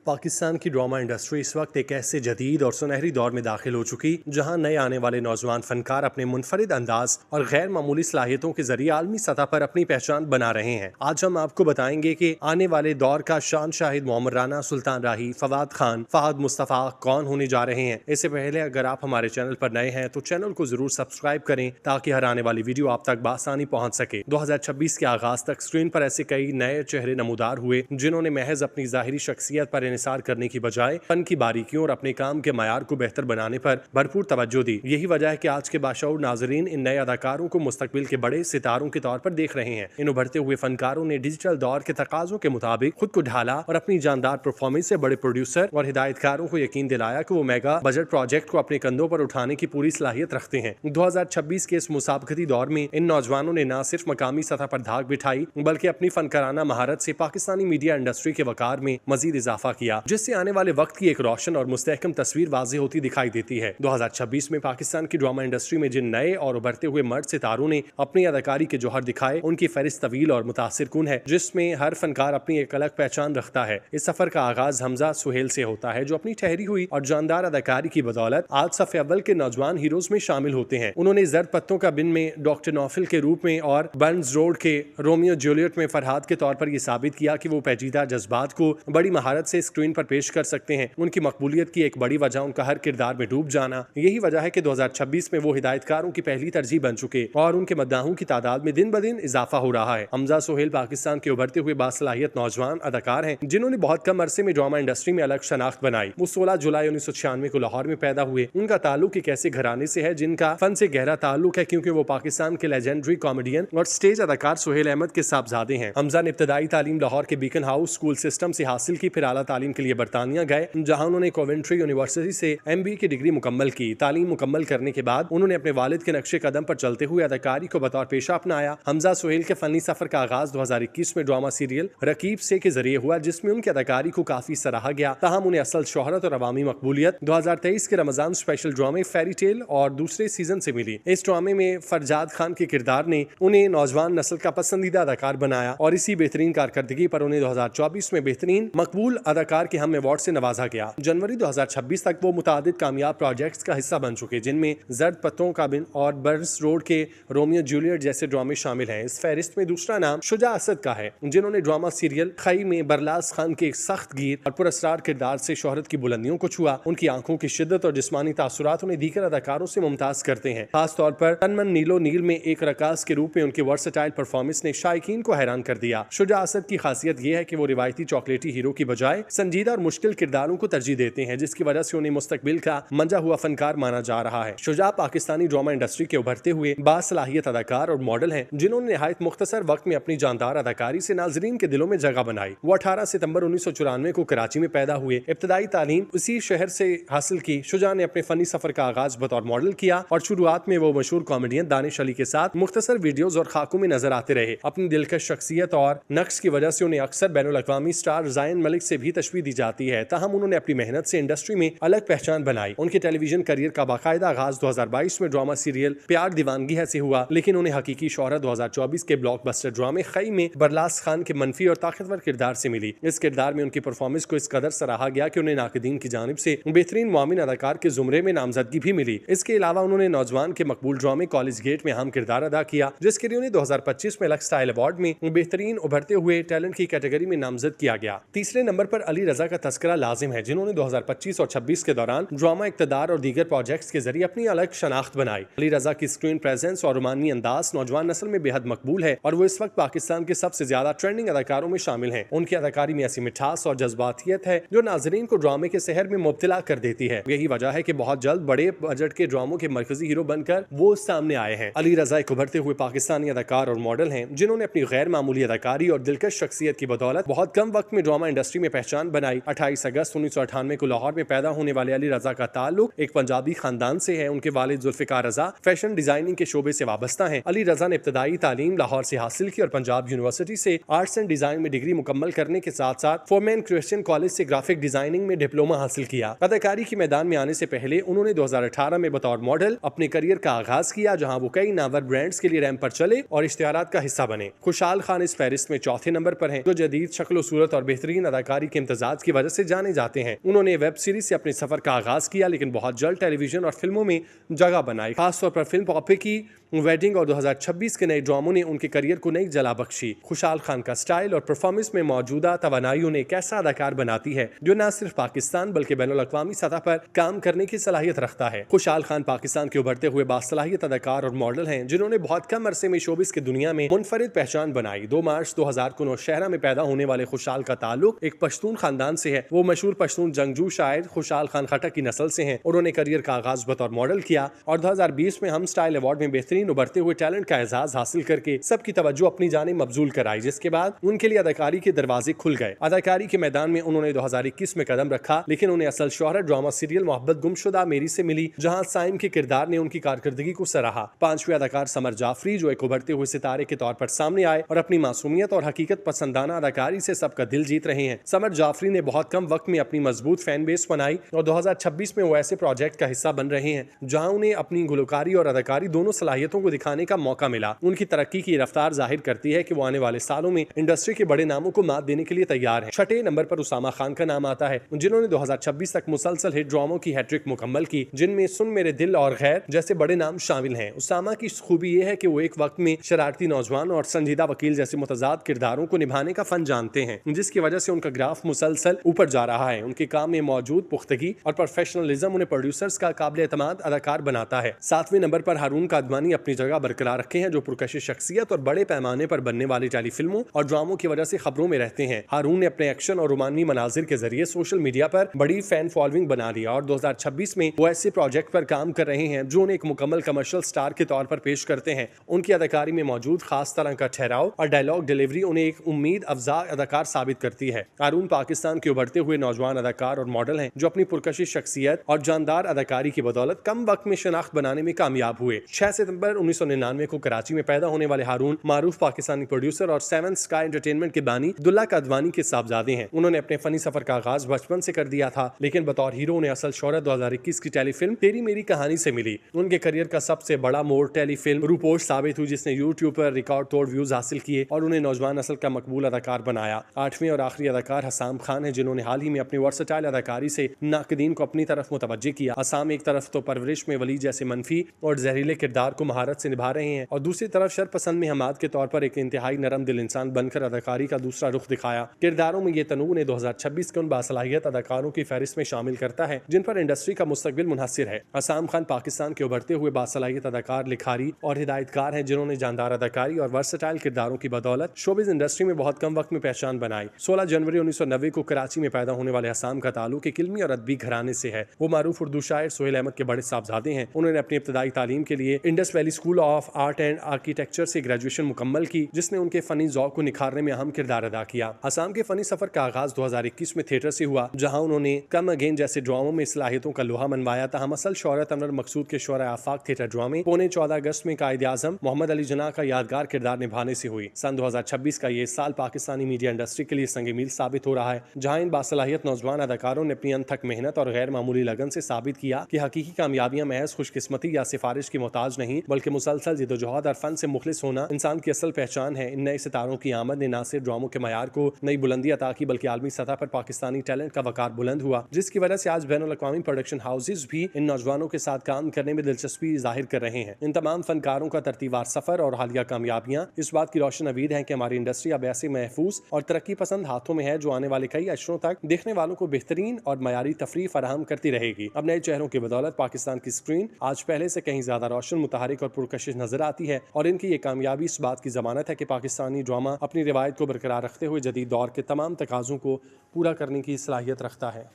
पाकिस्तान की drama industry इस वक्त एक ऐसे जदीद और सुनहरी दौर में दाखिल हो चुकी जहां नए आने वाले नौजवान फनकार अपने मुनफरिद अंदाज और गैर मामूली सलाहियतों के जरिए आलमी सतह पर अपनी पहचान बना रहे हैं। आज हम आपको बताएंगे कि आने वाले दौर का शान शाहिद मोहम्मद राना, सुल्तान राही, फवाद खान, फहद मुस्तफ़ा कौन होने जा रहे हैं। इससे पहले अगर आप हमारे चैनल पर नए हैं तो चैनल को जरूर सब्सक्राइब करें ताकि हर आने वाली वीडियो आप तक बआसानी पहुंच सके। 2026 के आगाज तक स्क्रीन पर ऐसे कई नए चेहरे नमूदार हुए जिन्होंने महज अपनी जाहिरी शख्सियत पर इन्हिसार करने की बजाय फन की बारीकियों और अपने काम के मयार को बेहतर बनाने पर भरपूर तवज्जो दी। यही वजह है कि आज के बाशऊर नाजरीन इन नए अदाकारों को मुस्तकबिल के बड़े सितारों के तौर पर देख रहे हैं। इन उभरते हुए फनकारों ने डिजिटल दौर के तकाजों के मुताबिक खुद को ढाला और अपनी जानदार परफॉर्मेंस से बड़े प्रोड्यूसर और हिदायतकारों को यकीन दिलाया कि वो मेगा बजट प्रोजेक्ट को अपने कंधों पर उठाने की पूरी सलाहियत रखते हैं। 2026 के इस मुसाबकती दौर में इन नौजवानों ने न सिर्फ मकामी सतह पर धाक बिठाई बल्कि अपनी फनकाराना महारत से पाकिस्तानी मीडिया इंडस्ट्री के वकार में मजीद इजाफा किया, जिससे आने वाले वक्त की एक रोशन और मुस्तहकम तस्वीर वाज़ेह होती दिखाई देती है। 2026 में पाकिस्तान की ड्रामा इंडस्ट्री में जिन नए और उभरते हुए मर्द सितारों ने अपनी अदाकारी के जौहर दिखाए उनकी फहरिस्त तवील और मुतासिर कुन है, जिसमें हर फनकार अपनी एक अलग पहचान रखता है। इस सफर का आगाज हमजा सुहेल से होता है जो अपनी ठहरी हुई और जानदार अदाकारी की बदौलत आज सफ़े अव्वल के नौजवान हीरोज में शामिल होते हैं। उन्होंने जर्द पत्तों का बिन में डॉक्टर नौफिल के रूप में और बर्न्स रोड के रोमियो जूलियट में फरहाद के तौर पर यह साबित किया कि वो पेचीदा जज्बात को बड़ी महारत से स्क्रीन पर पेश कर सकते हैं। उनकी मकबूलियत की एक बड़ी वजह उनका हर किरदार में डूब जाना। यही वजह है कि 2026 में वो हिदायतकारों की पहली तरजीह बन चुके और उनके मद्दाहों की तादाद में दिन ब दिन इजाफा हो रहा है। हमजा सुहेल पाकिस्तान के उभरते हुए बासलाहियत नौजवान अदाकार हैं जिन्होंने बहुत कम अरसे में ड्रामा इंडस्ट्री में अलग शनाख्त बनाई। वो 16 जुलाई 1996 को लाहौर में पैदा हुए। उनका ताल्लुक एक ऐसे घराने से है जिनका फन से गहरा ताल्लुक है, क्योंकि वो पाकिस्तान के लेजेंडरी कॉमेडियन और स्टेज अदाकार सुहेल अहमद के साहबजादे हैं। हमजा ने इब्तदाई तालीम लाहौर के बीकन हाउस स्कूल सिस्टम से हासिल की, फिर आला तालीम के लिए बरतानिया गए जहां उन्होंने कोवेंट्री यूनिवर्सिटी से MBA की डिग्री मुकम्मल की। तालीम मुकम्मल करने के बाद उन्होंने अपने वालिद के नक्शे कदम पर चलते हुए अदाकारी को बतौर पेशा अपनाया। हमजा सुहेल के फनी सफर का आगाज 2021 में ड्रामा सीरियल रकीब से के जरिए हुआ, जिसमें उनकी अदाकारी को काफी सराहा गया। ताहम उन्हें असल शोहरत और अवामी मकबूलियत 2023 के रमजान स्पेशल ड्रामे फेरी टेल और दूसरे सीजन से मिली। इस ड्रामे में फरजाद खान के किरदार ने उन्हें नौजवान नस्ल का पसंदीदा अदाकार बनाया और इसी बेहतरीन कारकर्दगी पर उन्हें 2024 में बेहतरीन मकबूल अदाकार के हम अवार्ड से नवाजा गया। जनवरी 2026 तक वो मुतादिद कामयाब प्रोजेक्ट्स का हिस्सा बन चुके, जिनमें जर्द पत्तों का बिन और बर्न्स रोड के रोमियो जूलियट जैसे ड्रामे शामिल हैं। इस फहरिस्त में दूसरा नाम शुजा असद का है, जिन्होंने ड्रामा सीरियल खई में बरलास खान के एक सख्त गिर और पुरस्कार किरदार से शोहरत की बुलंदियों को छुआ। उनकी आंखों की शिद्दत और जिस्मानी तासुरात उन्हें दीगर अदाकारों से मुमताज करते हैं। खास तौर पर तनमन नीलो नील में एक रकास के रूप में उनकी वर्सटाइल परफॉर्मेंस ने शायकीन को हैरान कर दिया। शुजा असद की खासियत यह है कि वो रिवायती चॉकलेटी हीरो की बजाय संजीदा और मुश्किल किरदारों को तरजीह देते हैं, जिसकी वजह से उन्हें मुस्तकबिल का मंजा हुआ फनकार माना जा रहा है। शुजा पाकिस्तानी ड्रामा इंडस्ट्री के उभरते हुए बासलाहियत अदाकार और मॉडल हैं, जिन्होंने निहायत मुख्तसर वक्त में अपनी जानदार अदाकारी से नाजरीन के दिलों में जगह बनाई। वो 18 सितंबर 1994 को कराची में पैदा हुए। इब्तदाई तालीम उसी शहर से हासिल की। शुजा ने अपने फनी सफर का आगाज बतौर मॉडल किया और शुरुआत में वो मशहूर कॉमेडियन दानिश अली के साथ मुख्तसर वीडियोज और खाकों में नजर आते रहे। अपनी दिलकश शख्सियत और नक्श की वजह से उन्हें अक्सर बैनुल अक़वामी स्टार ज़ायन मलिक से भी तशबीह दी जाती है। ताहम उन्होंने अपनी मेहनत से इंडस्ट्री में अलग पहचान बनाई। उनके टेलीविजन करियर का बाकायदा आगाज 2022 में ड्रामा सीरियल प्यार दीवानगी है से हुआ, लेकिन उन्हें हकीकी शोहरत 2024 के ब्लॉकबस्टर ड्रामे खई में बरलास खान के मनफी और ताकतवर किरदार से मिली। इस किरदार में उनकी परफॉर्मेंस को इस कदर सराहा गया कि उन्हें नाक़दीन की जानिब से बेहतरीन मुआविन अदाकार के जुमरे में नामजदगी भी मिली। इसके अलावा उन्होंने नौजवान के मकबूल ड्रामे कॉलेज गेट में अहम किरदार अदा किया, जिसके लिए उन्हें 2025 में लक्स स्टाइल अवार्ड में बेहतरीन उभरते हुए टैलेंट की कैटेगरी में नामजद किया गया। तीसरे नंबर पर अली रजा का तस्करा लाजिम है, जिन्होंने 2025 और 26 के दौरान ड्रामा, इक़्तिदार और दीगर प्रोजेक्ट्स के जरिए अपनी अलग शनाख्त बनाई। अली रजा की स्क्रीन प्रेजेंस और रोमानी अंदाज नौजवान नस्ल में बेहद मकबूल है और वो इस वक्त पाकिस्तान के सबसे ज्यादा ट्रेंडिंग अदाकारों में शामिल हैं। उनकी अदाकारी में ऐसी मिठास और जज्बातियत है जो नाजरीन को ड्रामे के सहर में मुब्तला कर देती है। यही वजह है कि बहुत जल्द बड़े बजट के ड्रामों के मरकजी हीरो बनकर वो सामने आए हैं। अली रजा एक उभरते हुए पाकिस्तानी अदाकार और मॉडल हैं, जिन्होंने अपनी गैर मामूली अदाकारी और दिलकश शख्सियत की बदौलत बहुत कम वक्त में ड्रामा इंडस्ट्री में पहचान बनाई। 28 अगस्त 1998 को लाहौर में पैदा होने वाले अली रजा का ताल्लुक एक पंजाबी खानदान से है। उनके वालिद जुल्फिकार रजा फैशन डिजाइनिंग के शोबे से वाबस्ता हैं। अली रजा ने इब्तदाई तालीम लाहौर से हासिल की और पंजाब यूनिवर्सिटी से आर्ट्स एंड डिजाइन में डिग्री मुकम्मल करने के साथ साथ फोरमैन क्रिश्चियन कॉलेज से ग्राफिक डिजाइनिंग में डिप्लोमा हासिल किया। अदाकारी के मैदान में आने से पहले उन्होंने 2018 में बतौर मॉडल अपने करियर का आगाज किया, जहां वो कई नामवर ब्रांड्स के लिए रैंप पर चले और इश्तिहारात का हिस्सा बने। खुशहाल खान इस फहरिस्त में चौथे नंबर पर हैं, जो जदीद शक्ल सूरत और बेहतरीन अदाकारी के इम्तजाज की वजह से जाने जाते हैं। उन्होंने वेब सीरीज से अपने सफर का आगाज किया, लेकिन बहुत जल्द टेलीविजन और फिल्मों में जगह बनाई। खासतौर पर फिल्म पॉपी की वेडिंग और 2026 के नए ड्रामों ने उनके करियर को नई जला बख्शी। खुशहाल खान का स्टाइल और परफॉर्मेंस में मौजूदा तवानाई उन्हें एक ऐसा अदाकार बनाती है जो न सिर्फ पाकिस्तान बल्कि बैनुल अक़वामी सतह पर काम करने की सलाहियत रखता है। खुशहाल खान पाकिस्तान के उभरते हुए बासलाहियत अदाकार और मॉडल हैं जिन्होंने बहुत कम अरसे में शोबिस की दुनिया में मुनफरिद पहचान बनाई। 2 मार्च 2000 को नौशहरा में पैदा होने वाले खुशहाल का ताल्लुक एक पश्तून खानदान से है। वो मशहूर पश्तून जंगजू शायर खुशहाल खान खट्टक की नस्ल से हैं। उन्होंने करियर का आगाज बतौर मॉडल किया और 2020 में हम स्टाइल अवार्ड में बेहतरीन उभरते हुए टैलेंट का एजाज हासिल करके सबकी तवज्जो अपनी जानिब मबजूल कराई, जिसके बाद उनके लिए अदाकारी के दरवाजे खुल गए। अदाकारी के मैदान में उन्होंने 2021 में कदम रखा, लेकिन उन्हें असल शोहरत ड्रामा सीरियल मोहब्बत गुमशुदा मेरी से मिली, जहां साइम के किरदार ने उनकी कारकर्दगी को सराहा। 5वें अदाकार समर जाफरी जो एक उभरते हुए सितारे के तौर पर सामने आए और अपनी मासूमियत और हकीकत पसंदाना अदाकारी से सबका दिल जीत रहे हैं। समर जाफरी ने बहुत कम वक्त में अपनी मजबूत फैन बेस बनाई और 2026 में वो ऐसे प्रोजेक्ट का हिस्सा बन रहे हैं जहां उन्हें अपनी गुलकारी और अदाकारी दोनों सलाहियतों को दिखाने का मौका मिला। उनकी तरक्की की रफ्तार जाहिर करती है कि वो आने वाले सालों में इंडस्ट्री के बड़े नामों को मात देने के लिए तैयार हैं। 6ठे नंबर पर उसामा खान का नाम आता है, जिन्होंने 2026 तक मुसलसल हिट ड्रामों की हैट्रिक मुकम्मल की, जिनमें सुन मेरे दिल और गैर जैसे बड़े नाम शामिल हैं। उसामा की खूबी यह है कि वो एक वक्त में शरारती नौजवान और संजीदा वकील जैसे मुतजाद किरदारों को निभाने का फन जानते हैं, जिसकी वजह से उनका ग्राफ मुसलसल ऊपर जा रहा है। उनके काम में मौजूद पुख्तगी और प्रोफेशनलिज्म उन्हें प्रोड्यूसर्स का काबिल एतमाद अदाकार बनाता है। 7वें नंबर पर हारून कादवानी अपनी जगह बरकरार रखे हैं, जो पुरकशिश शख्सियत और बड़े पैमाने पर बनने वाली टेलीफिल्मों और ड्रामों की वजह से खबरों में रहते हैं। हारून ने अपने एक्शन और रोमानी मनाजिर के जरिए सोशल मीडिया पर बड़ी फैन फॉलोइंग बना लिया और 2026 में वो ऐसे प्रोजेक्ट पर काम कर रहे हैं जो उन्हें एक मुकम्मल कमर्शियल स्टार के तौर पर पेश करते हैं। उनकी अदाकारी में मौजूद खास तरह का ठहराव और डायलॉग डिलीवरी उन्हें एक उम्मीद अफजा अदाकार साबित करती है। हारून पाकिस्तान के उभरते हुए नौजवान अदाकार और मॉडल हैं जो अपनी पुरकशिश शख्सियत और जानदार अदाकारी की बदौलत कम वक्त में शनाख्त बनाने में कामयाब हुए। 6 सितंबर 1999 को कराची में पैदा होने वाले हारून मारूफ पाकिस्तानी प्रोड्यूसर और 7 स्काई एंटरटेनमेंट के बानी दुल्ला कादवानी के साहबजादे हैं। उन्होंने अपने फनी सफर का आगाज बचपन से कर दिया था, लेकिन बतौर हीरो उन्हें असल शोहरत 2021 की टेलीफिल्म तेरी मेरी कहानी से मिली। उनके करियर का सबसे बड़ा मोड़ टेलीफिल्म रूपोश साबित हुई, जिसने यूट्यूब पर रिकॉर्ड तोड़ व्यूज हासिल किए और उन्हें नौजवान नस्ल का मकबूल अदाकार बनाया। 8वें और आखिरी अदाकार हसाम खान है, जिन्होंने हाल ही में अपनी वर्सटाइल अदाकारी से नाकदीन को अपनी तरफ मुतवज्जे किया। हसाम एक तरफ तो परवरिश में वली जैसे मनफी और जहरीले किरदार को महारत से निभा रहे हैं और दूसरी तरफ शरपसंद में हमाद के तौर पर एक इंतहाई नरम दिल इंसान बनकर अदाकारी का दूसरा रुख दिखाया। किरदारों में ये तनू ने 2026 के उन बासलाहियत अदाकारों की फहरिस्त में शामिल करता है जिन पर इंडस्ट्री का मुस्तकबिल मुनहसिर है। हसाम खान पाकिस्तान के उभरते हुए बासलाहियत अदाकार, लिखारी और हिदायतकार हैं, जिन्होंने जानदार अदाकारी और वर्सटाइल किरदारों की बदौलत शोबिज इंडस्ट्री में बहुत कम वक्त में पहचान बनाई। 16 जनवरी 1990 को कराची में पैदा होने वाले हसाम का ताल्लुक एक इल्मी और अदबी घराने से है। वो मारूफ उर्दू शायर सोहेल अहमद के बड़े साहबजादे हैं। उन्होंने अपनी इब्तदाई तालीम के लिए Indus valley school of art and architecture से ग्रेजुएशन मुकम्मल की, जिसने उनके फनी ज़ौक़ को निखारने में अहम किरदार अदा किया। हसाम के फनी सफर का आगाज 2021 में थिएटर से हुआ, जहां उन्होंने कम अगेन जैसे ड्रामों में सलाहियतों का लोहा मनवाया था। हम असल शोहरत अनवर मकसूद के शोहरा आफाक थिएटर ड्रामे पौने 14 अगस्त में कायद आजम मोहम्मद अली जिन्ना का यादगार किरदार निभाने से हुई। सन 2026 का ये साल पाकिस्तानी मीडिया इंडस्ट्री के लिए संग मील साबित हो रहा है, जहां इन बासलाहियत नौजवान अदाकारों ने अपनी अनथक मेहनत और गैर मामूली लगन से साबित किया कि हकीकी कामयाबियां महज खुशकिस्मती या सिफारिश की मोहताज नहीं, बल्कि मुसलसल जिद्दोजहद और फन से मुखलिस होना इंसान की असल पहचान है। इन नए सितारों की आमद ने न सिर्फ ड्रामों के मयार को नई बुलंदी अता की, बल्कि आलमी सतह पर पाकिस्तानी टैलेंट का वकार बुलंद हुआ, जिसकी वजह से आज बैनुल अक़वामी प्रोडक्शन हाउसेज भी इन नौजवानों के साथ काम करने में दिलचस्पी जाहिर कर रहे हैं। इन तमाम फनकारों का तरतीबार सफर और हालिया कामयाबियां इस बात की रोशन उम्मीद है कि हमारी इंडस्ट्री अब ऐसे महफूज और तरक्की पसंद हाथों में है जो आने वाले कई अशरों तक देखने वालों को बेहतरीन और मयारी तफरीह फराहम करती रहेगी। अब नए चेहरों की बदौलत पाकिस्तान की स्क्रीन आज पहले से कहीं ज्यादा रोशन, मुतहरिक और पुरकशिश नजर आती है और इनकी ये कामयाबी इस बात की जमानत है कि पाकिस्तानी ड्रामा अपनी रिवायत को बरकरार रखते हुए जदीद दौर के तमाम तकाज़ों को पूरा करने की सलाहियत रखता है।